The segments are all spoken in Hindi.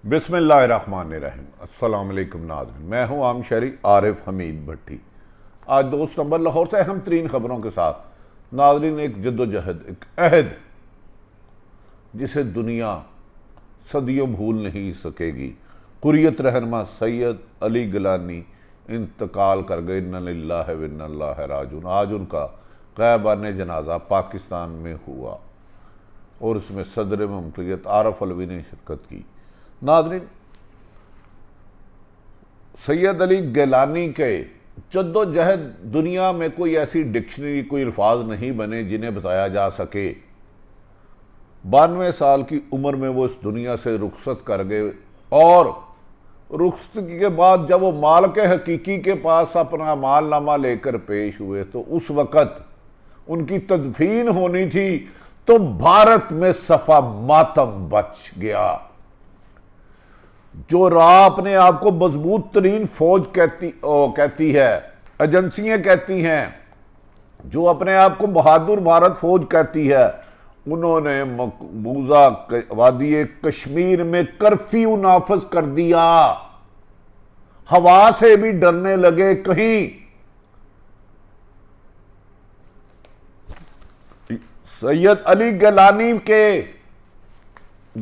बिस्मिल्लाहिर्रहमानिर्रहीम। अस्सलाम वालेकुम नाज़रीन, मैं हूं आम शहरी आरिफ हमीद भट्टी। आज 2 सितंबर लाहौर से अहम तरीन खबरों के साथ नाज़रीन, एक जद्दोजहद, एक अहद जिसे दुनिया सदियों भूल नहीं सकेगी। कुर्रियत रहनमा सैयद अली गिलानी इंतकाल कर गए। इन्ना लिल्लाहि व इन्ना इलैहि राजिऊन। आज उनका ग़ैबान जनाजा पाकिस्तान में हुआ और उसमें सदर ममलिकत आरिफ अलवी ने शिरकत की। नाज़रीन, सैयद अली गिलानी के जद्दोजहद दुनिया में कोई ऐसी डिक्शनरी, कोई अल्फाज नहीं बने जिन्हें बताया जा सके। 92 साल की उम्र में वो इस दुनिया से रुखसत कर गए और रुखसती के बाद जब वो माल के हकीकी के पास अपना मालनामा लेकर पेश हुए तो उस वक़्त उनकी तदफीन होनी थी तो भारत में सफा मातम बच गया। जो राह अपने आप को मजबूत तरीन फौज कहती है, एजेंसियां कहती हैं, जो अपने आप को बहादुर भारत फौज कहती है, उन्होंने मकबूजा वादी कश्मीर में कर्फ्यू नाफज कर दिया। हवा से भी डरने लगे। कहीं सैयद अली गिलानी के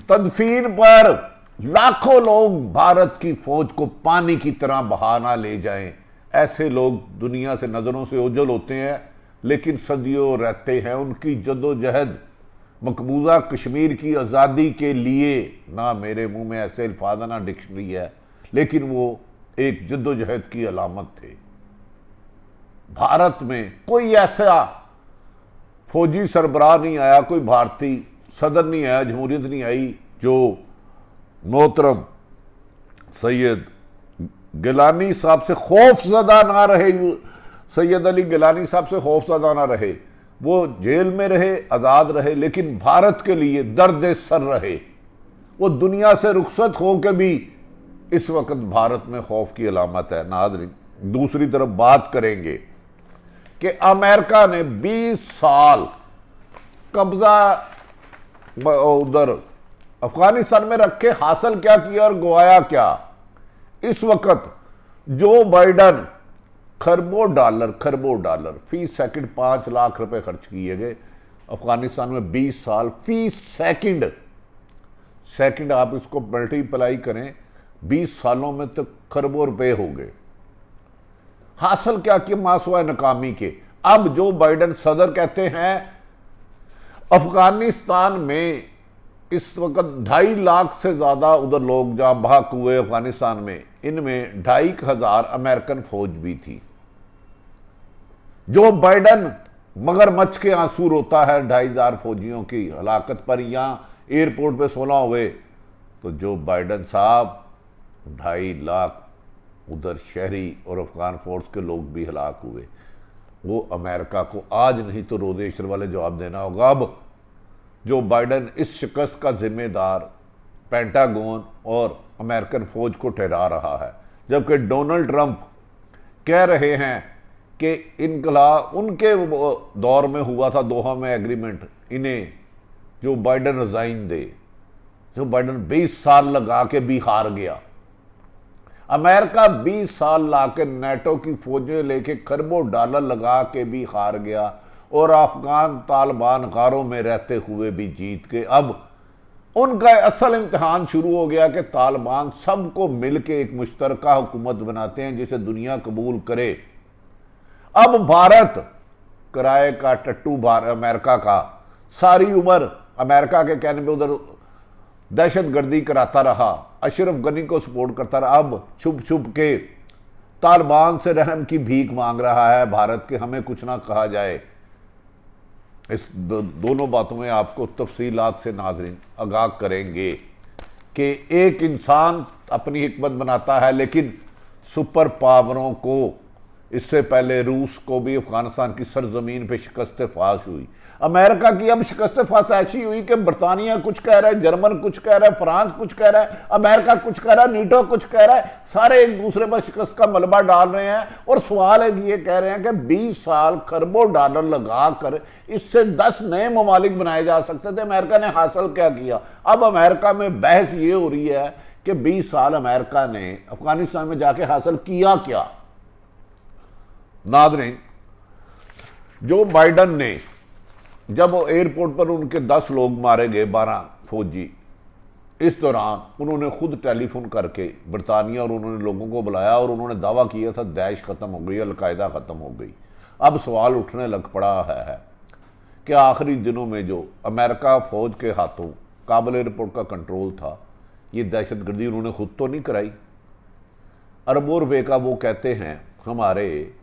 तदफीन पर लाखों लोग भारत की फौज को पानी की तरह बहाना ले जाएं। ऐसे लोग दुनिया से नजरों से ओझल होते हैं, लेकिन सदियों रहते हैं। उनकी जद्दोजहद मकबूजा कश्मीर की आज़ादी के लिए, ना मेरे मुंह में ऐसे अल्फाज ना डिक्शनरी है, लेकिन वो एक जद्दोजहद की अलामत थे। भारत में कोई ऐसा फौजी सरबराह नहीं आया, कोई भारतीय सदर नहीं आया, जमहूरियत नहीं आई जो मोहतरम सैयद गिलानी साहब से खौफजदा ना रहे। सैयद अली गिलानी साहब से खौफजदा ना रहे। वो जेल में रहे, आज़ाद रहे, लेकिन भारत के लिए दर्द सर रहे। वो दुनिया से रुखसत हो के भी इस वक्त भारत में खौफ की अलामत है। नाज़रीन, दूसरी तरफ बात करेंगे कि अमेरिका ने 20 साल कब्जा उधर अफगानिस्तान में रख के हासिल क्या किया और गवाया क्या। इस वक्त जो बाइडन खरबों डॉलर फी सेकंड 5 लाख रुपए खर्च किए गए अफगानिस्तान में 20 साल। फी सेकंड आप इसको मल्टीप्लाई करें, 20 सालों में तो खरबों रुपए हो गए। हासिल क्या कि मासवा नाकामी के। अब जो बाइडन सदर कहते हैं अफगानिस्तान में इस वक्त 2.5 लाख से ज्यादा उधर लोग जहां बहक हुए अफगानिस्तान में, इनमें 2,500 अमेरिकन फौज भी थी। जो बाइडन मगरमच्छ के आंसू रोता है 2,500 फौजियों की हलाकत पर, यहां एयरपोर्ट पे 16 हुए, तो जो बाइडन साहब 2.5 लाख उधर शहरी और अफगान फोर्स के लोग भी हलाक हुए। वो अमेरिका को आज नहीं तो रोज़े इश्र वाले जवाब देना होगा। अब जो बाइडन इस शिकस्त का जिम्मेदार पेंटागन और अमेरिकन फौज को ठहरा रहा है, जबकि डोनाल्ड ट्रंप कह रहे हैं कि इनकलाब उनके दौर में हुआ था, दोहा में एग्रीमेंट, इन्हें जो बाइडन रिजाइन दे। जो बाइडन 20 साल लगा के भी हार गया। अमेरिका 20 साल लाके नेटो की फौजें लेके खरबों डॉलर लगा के भी हार गया और अफगान तालिबान गारों में रहते हुए भी जीत के। अब उनका असल इम्तिहान शुरू हो गया कि तालिबान सबको मिलके एक मुश्तरका हुकूमत बनाते हैं जिसे दुनिया कबूल करे। अब भारत किराए का टट्टू अमेरिका का, सारी उम्र अमेरिका के कहने पे उधर दहशतगर्दी कराता रहा, अशरफ गनी को सपोर्ट करता रहा। अब छुप छुप के तालिबान से रहम की भीख मांग रहा है भारत के, हमें कुछ ना कहा जाए। इस दोनों बातों में आपको तफसीलात से नाज़रीन आगाह करेंगे कि एक इंसान अपनी हिकमत बनाता है, लेकिन सुपर पावरों को, इससे पहले रूस को भी अफगानिस्तान की सरजमीन पे शिकस्त फाश हुई। अमेरिका की अब शिकस्त फाश ऐसी हुई कि बरतानिया कुछ कह रहा है, जर्मन कुछ कह रहा है, फ्रांस कुछ कह रहा है, अमेरिका कुछ कह रहा है, नीटो कुछ कह रहा है। सारे एक दूसरे पर शिकस्त का मलबा डाल रहे हैं और सवाल है कि ये कह रहे हैं कि 20 साल खरबों डॉलर लगा कर इससे 10 नए ममालिक बनाए जा सकते थे। अमेरिका ने हासिल क्या किया? अब अमेरिका में बहस ये हो रही है कि 20 साल अमेरिका ने अफगानिस्तान में जाके हासिल किया क्या। नाज़रीन, जो बाइडन ने जब एयरपोर्ट पर उनके 10 लोग मारे गए, 12 फौजी, इस दौरान उन्होंने खुद टेलीफोन करके बरतानिया और उन्होंने लोगों को बुलाया और उन्होंने दावा किया था दैश ख़त्म हो गई, अलकायदा ख़त्म हो गई। अब सवाल उठने लग पड़ा है कि आखिरी दिनों में जो अमेरिका फ़ौज के हाथों काबुल एयरपोर्ट का कंट्रोल था, ये दहशतगर्दी उन्होंने खुद तो नहीं कराई। अरबों रुपए का वो कहते हैं हमारे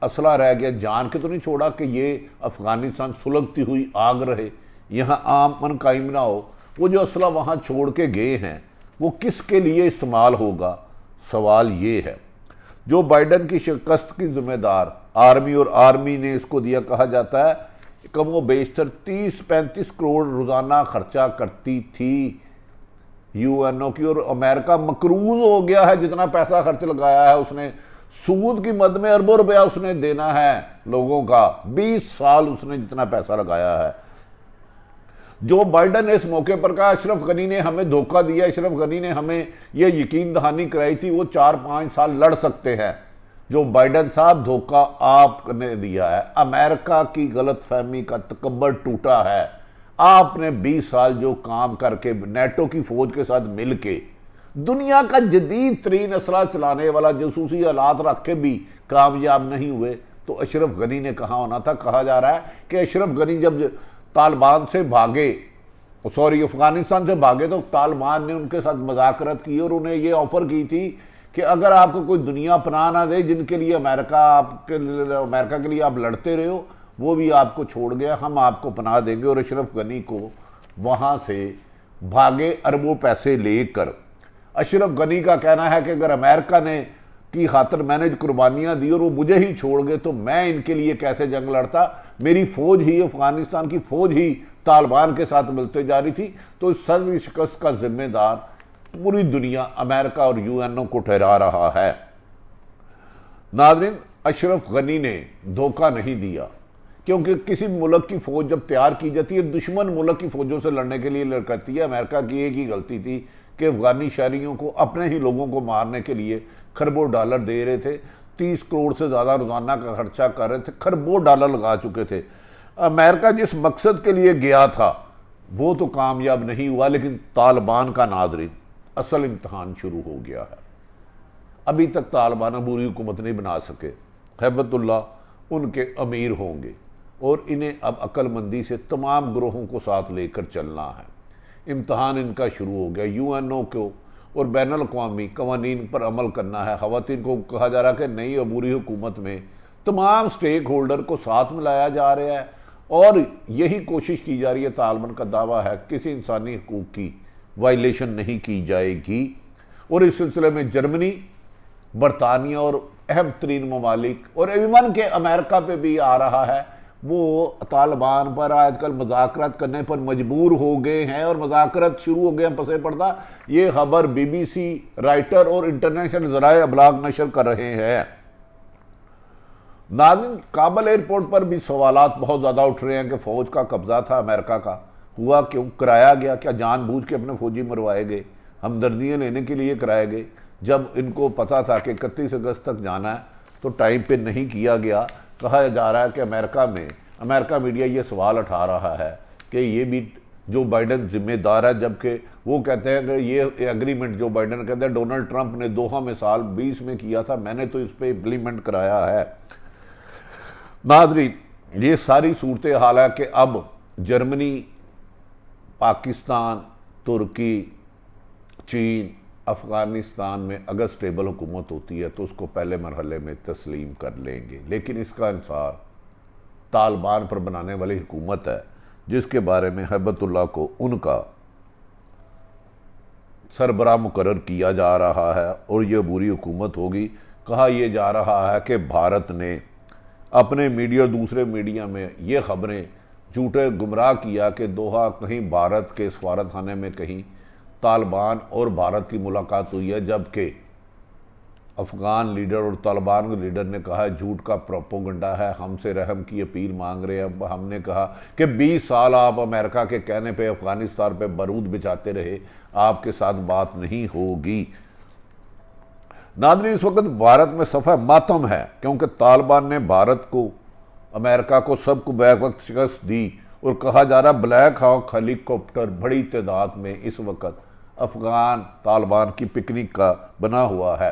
असला रह गया, जान के तो नहीं छोड़ा कि ये अफ़गानिस्तान सुलगती हुई आग रहे, यहाँ आमन कायम ना हो। वो जो असला वहाँ छोड़ के गए हैं वो किसके लिए इस्तेमाल होगा? सवाल ये है। जो बाइडन की शिकस्त की जिम्मेदार आर्मी और आर्मी ने इसको दिया, कहा जाता है कम व बेशतर 30-35 करोड़ रोज़ाना खर्चा करती थी यूएनओ की, और अमेरिका मकरूज हो गया है जितना पैसा खर्च लगाया है उसने। सूद की मद में अरबों रुपया उसने देना है लोगों का, 20 साल उसने जितना पैसा लगाया है। जो बाइडन ने इस मौके पर कहा अशरफ गनी ने हमें धोखा दिया, अशरफ गनी ने हमें यह यकीन दहानी कराई थी, वो 4-5 साल लड़ सकते हैं। जो बाइडन साहब, धोखा आपने दिया है, अमेरिका की गलत फहमी का तकब्बर टूटा है। आपने 20 साल जो काम करके नेटो की फौज के साथ मिलके दुनिया का जदीद तरीन असला चलाने वाला जासूसी हालात रख के भी कामयाब नहीं हुए, तो अशरफ गनी ने कहा होना था। कहा जा रहा है कि अशरफ गनी जब तालिबान से भागे, सॉरी अफगानिस्तान से भागे, तो तालिबान ने उनके साथ मज़ाकरत की और उन्हें ये ऑफ़र की थी कि अगर आपको कोई दुनिया पनाह ना दे जिनके लिए अमेरिका के लिए आप लड़ते रहे हो, वो भी आपको छोड़ गया, हम आपको पनाह देंगे। और अशरफ गनी को वहाँ से भागे अरबों पैसे लेकर। अशरफ गनी का कहना है कि अगर अमेरिका ने की खातर मैंने कुर्बानियाँ दी और वो मुझे ही छोड़ गए तो मैं इनके लिए कैसे जंग लड़ता। मेरी फ़ौज ही, अफगानिस्तान की फ़ौज ही तालिबान के साथ मिलते जा रही थी। तो इस सर्व शिकस्त का जिम्मेदार पूरी दुनिया अमेरिका और यूएनओ को ठहरा रहा है। नाज़रीन, अशरफ गनी ने धोखा नहीं दिया, क्योंकि किसी मुल्क की फ़ौज जब तैयार की जाती है दुश्मन मुल्क की फ़ौजों से लड़ने के लिए लड़ती है। अमेरिका की एक ही गलती थी कि अफगानी शहरियों को, अपने ही लोगों को मारने के लिए खरबों डॉलर दे रहे थे। 30 करोड़ से ज़्यादा रोज़ाना का खर्चा कर रहे थे, खरबों डॉलर लगा चुके थे। अमेरिका जिस मकसद के लिए गया था वो तो कामयाब नहीं हुआ, लेकिन तालिबान का नाज़रीन असल इम्तहान शुरू हो गया है। अभी तक तालिबान अबूरी हुकूमत नहीं बना सके। हैबतुल्लाह उनके अमीर होंगे और इन्हें अब अक्लमंदी से तमाम ग्रोहों को साथ लेकर चलना है। इम्तहान इनका शुरू हो गया। यूएनओ को और बैनुल अक़वामी कवानीन पर अमल करना है। ख़वातीन को कहा जा रहा है कि नई अबूरी हुकूमत में तमाम स्टेक होल्डर को साथ मिलाया जा रहा है और यही कोशिश की जा रही है। तालिबान का दावा है किसी इंसानी हकूक़ की वायलेशन नहीं की जाएगी। और इस सिलसिले में जर्मनी, बरतानिया और अहम तरीन ममालिक और इवन के अमेरिका पे भी आ रहा है, वो तालिबान पर आजकल मज़ाकरत करने पर मजबूर हो गए हैं और मज़ाकरत शुरू हो गए हैं पसे पर्दा। ये खबर BBC राइटर और इंटरनेशनल ज़राए अबलाग नशर कर रहे हैं। नाज़रीन, काबुल एयरपोर्ट पर भी सवालात बहुत ज़्यादा उठ रहे हैं कि फ़ौज का कब्ज़ा था अमेरिका का, हुआ क्यों, कराया गया क्या, जानबूझ के अपने फौजी मरवाए गए, हमदर्दियाँ लेने के लिए कराए गए। जब इनको पता था कि 31 अगस्त तक जाना है तो टाइम पे नहीं किया गया। कहा जा रहा है कि अमेरिका मीडिया ये सवाल उठा रहा है कि ये भी जो बाइडन जिम्मेदार है, जबकि वो कहते हैं कि ये एग्रीमेंट जो बाइडन कहते हैं डोनाल्ड ट्रंप ने दोहा में साल 20 में किया था, मैंने तो इस पर इम्प्लीमेंट कराया है। नाज़रीन, ये सारी सूरत हाल है कि अब जर्मनी, पाकिस्तान, तुर्की, चीन, अफ़गानिस्तान में अगर स्टेबल हुकूमत होती है तो उसको पहले मरहले में तस्लीम कर लेंगे। लेकिन इसका इंसार तालिबान पर बनाने वाली हुकूमत है जिसके बारे में हैबतुल्लाह को उनका सरबराह मुकर्रर किया जा रहा है और यह बुरी हुकूमत होगी। कहा यह जा रहा है कि भारत ने अपने मीडिया और दूसरे मीडिया में ये ख़बरें झूठे गुमराह किया कि दोहा कहीं भारत के सफारतखाने में कहीं तालिबान और भारत की मुलाकात हुई है, जबकि अफ़गान लीडर और तालिबान के लीडर ने कहा है झूठ का प्रोपोगंडा है, हमसे रहम की अपील मांग रहे हैं। अब हमने कहा कि 20 साल आप अमेरिका के कहने पे अफ़गानिस्तान पे बारूद बिछाते रहे, आपके साथ बात नहीं होगी। नाज़रीन, इस वक्त भारत में सफ़ा मातम है क्योंकि तालिबान ने भारत को, अमेरिका को, सबको बैक वक्त शिकस्त दी और कहा जा रहा ब्लैक हॉक हेलीकॉप्टर बड़ी तादाद में इस वक्त अफ़गान तालिबान की पिकनिक का बना हुआ है,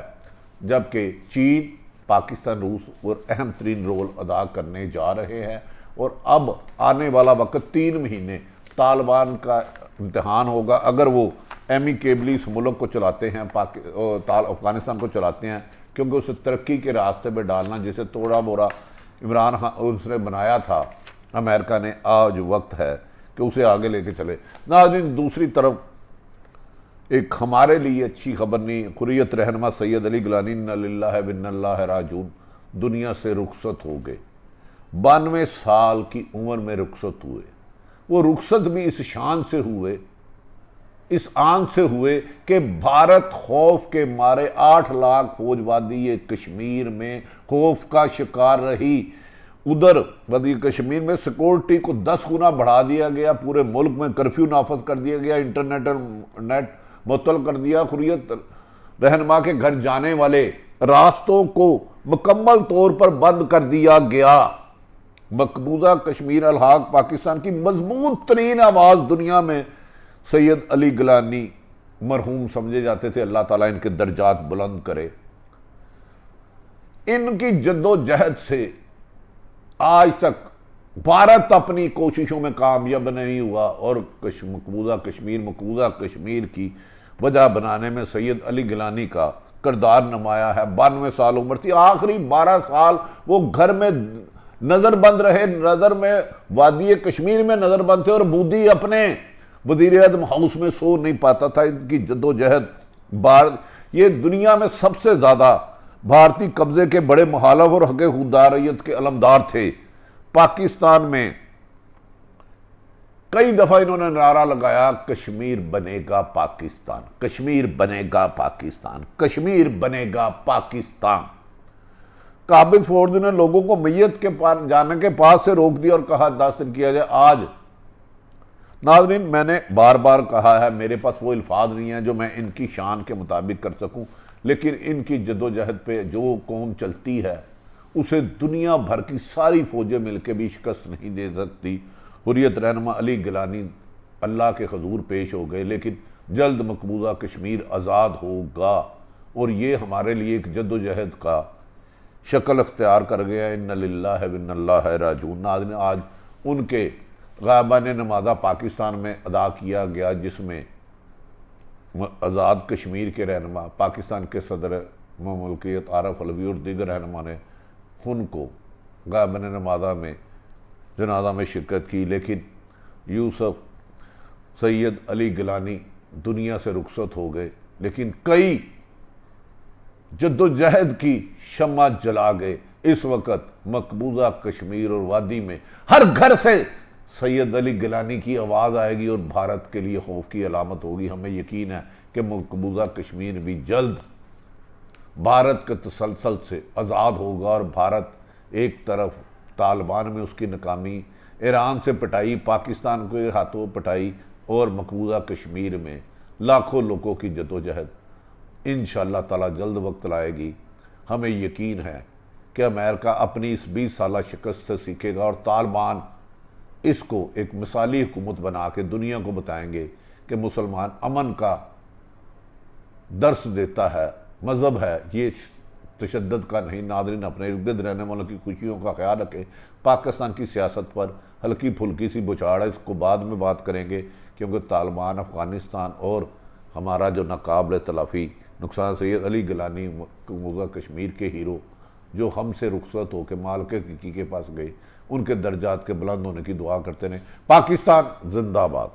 जबकि चीन, पाकिस्तान, रूस और अहम तरीन रोल अदा करने जा रहे हैं। और अब आने वाला वक्त 3 महीने तालिबान का इम्तहान होगा। अगर वो एमिकेबली इस मुल्क को चलाते हैं, अफ़गानिस्तान को चलाते हैं, क्योंकि उसे तरक्की के रास्ते पर डालना, जिसे तोड़ा मोड़ा इमरान खान उसने बनाया था अमेरिका ने, आज वक्त है कि उसे आगे लेके चले। नाज़रीन, दूसरी तरफ एक हमारे लिए अच्छी खबर नहीं, हुर्रियत रहनुमा सैयद अली गिलानी इन्ना लिल्लाहि व इन्ना इलैहि राजिऊन दुनिया से रुखसत हो गए। 92 साल की उम्र में रुखसत हुए। वो रुखसत भी इस शान से हुए, इस आन से हुए कि भारत खौफ के मारे 8 लाख फौज वादी कश्मीर में खौफ का शिकार रही। उधर वादी कश्मीर में सिक्योरिटी को 10 गुना बढ़ा दिया गया, पूरे मुल्क में कर्फ्यू नाफज कर दिया गया, इंटरनेट और नेट मुअत्तल कर दिया। हुर्रियत रहनुमा के घर जाने वाले रास्तों को मुकम्मल तौर पर बंद कर दिया गया। मकबूजा कश्मीर अल-हक पाकिस्तान की मजबूत तरीन आवाज़ दुनिया में सैयद अली गिलानी मरहूम समझे जाते थे। अल्लाह ताला इनके दर्जात बुलंद करे। इनकी जद्दोजहद से आज तक भारत अपनी कोशिशों में कामयाब नहीं हुआ और मकबूजा कश्मीर की वजह बनाने में सैयद अली गिलानी का किरदार नुमाया है। 92 साल उम्र थी, आखिरी 12 साल वो घर में नजरबंद रहे, नजर में वादी कश्मीर में नजरबंद थे और बूदी अपने वज़ीर आज़म हाउस में सो नहीं पाता था। इनकी जद्दोजहद ये दुनिया में सबसे ज्यादा भारतीय कब्जे के बड़े मुखालिफ और हक़ खुदारियत के अलमदार थे। पाकिस्तान में कई दफा इन्होंने नारा लगाया कश्मीर बनेगा पाकिस्तान, कश्मीर बनेगा पाकिस्तान, कश्मीर बनेगा पाकिस्तान। काबिज फौज ने लोगों को मैयत के पास जाने के पास से रोक दिया और कहा 10 दिन किया जाए। आज नाज़रीन, मैंने बार बार कहा है, मेरे पास वो अल्फाज नहीं है जो मैं इनकी शान के मुताबिक कर सकूं, लेकिन इनकी जद्दोजहद पे जो कौम चलती है उसे दुनिया भर की सारी फौजें मिलकर भी शिकस्त नहीं दे सकती। हुर्रियत रहनुमा अली गिलानी अल्लाह के हजूर पेश हो गए, लेकिन जल्द मकबूजा कश्मीर आज़ाद होगा और ये हमारे लिए एक जद्दोजहद का शक्ल अख्तियार कर गया। इन्ना लिल्लाहि व इन्ना इलैहि राजिऊन। नाज़रीन, आज उनके गायबान नमाज़ा पाकिस्तान में अदा किया गया, जिसमें आज़ाद कश्मीर के रहनुमा, पाकिस्तान के सदर ममलकियत आरिफ अलवी और दीगर रहनुमा ने उनको गायबान नमाज़ा में जनाजा में शिरकत की। लेकिन यूसुफ सैयद अली गिलानी दुनिया से रुखसत हो गए, लेकिन कई जद्दोजहद की शम्मा जला गए। इस वक्त मकबूजा कश्मीर और वादी में हर घर से सैयद अली गिलानी की आवाज़ आएगी और भारत के लिए खौफ की अलामत होगी। हमें यकीन है कि मकबूजा कश्मीर भी जल्द भारत के तसलसल से आज़ाद होगा और भारत एक तरफ तालिबान में उसकी नाकामी, ईरान से पिटाई, पाकिस्तान के हाथों पिटाई और मकबूजा कश्मीर में लाखों लोगों की जद्दोजहद इंशाअल्लाह ताला जल्द वक्त लाएगी। हमें यकीन है कि अमेरिका अपनी इस 20 साल शिकस्त से सीखेगा और तालिबान इसको एक मिसाली हुकूमत बना के दुनिया को बताएंगे कि मुसलमान अमन का दर्स देता है, मज़हब है, ये तशद्दुद का नहीं। नाज़रीन, अपने इर्द गिर्द रहने वालों की खुशियों का ख्याल रखें। पाकिस्तान की सियासत पर हल्की फुल्की सी बुछाड़ है, इसको बाद में बात करेंगे, क्योंकि तालिबान, अफ़गानिस्तान और हमारा जो नाकाबिल तलाफ़ी नुकसान सैयद अली गिलानी मकबूजा कश्मीर के हीरो जो हमसे रुखसत होकर मालिक हकीकी के पास गए, उनके दर्जात के बुलंद होने की दुआ करते रहें। पाकिस्तान जिंदाबाद।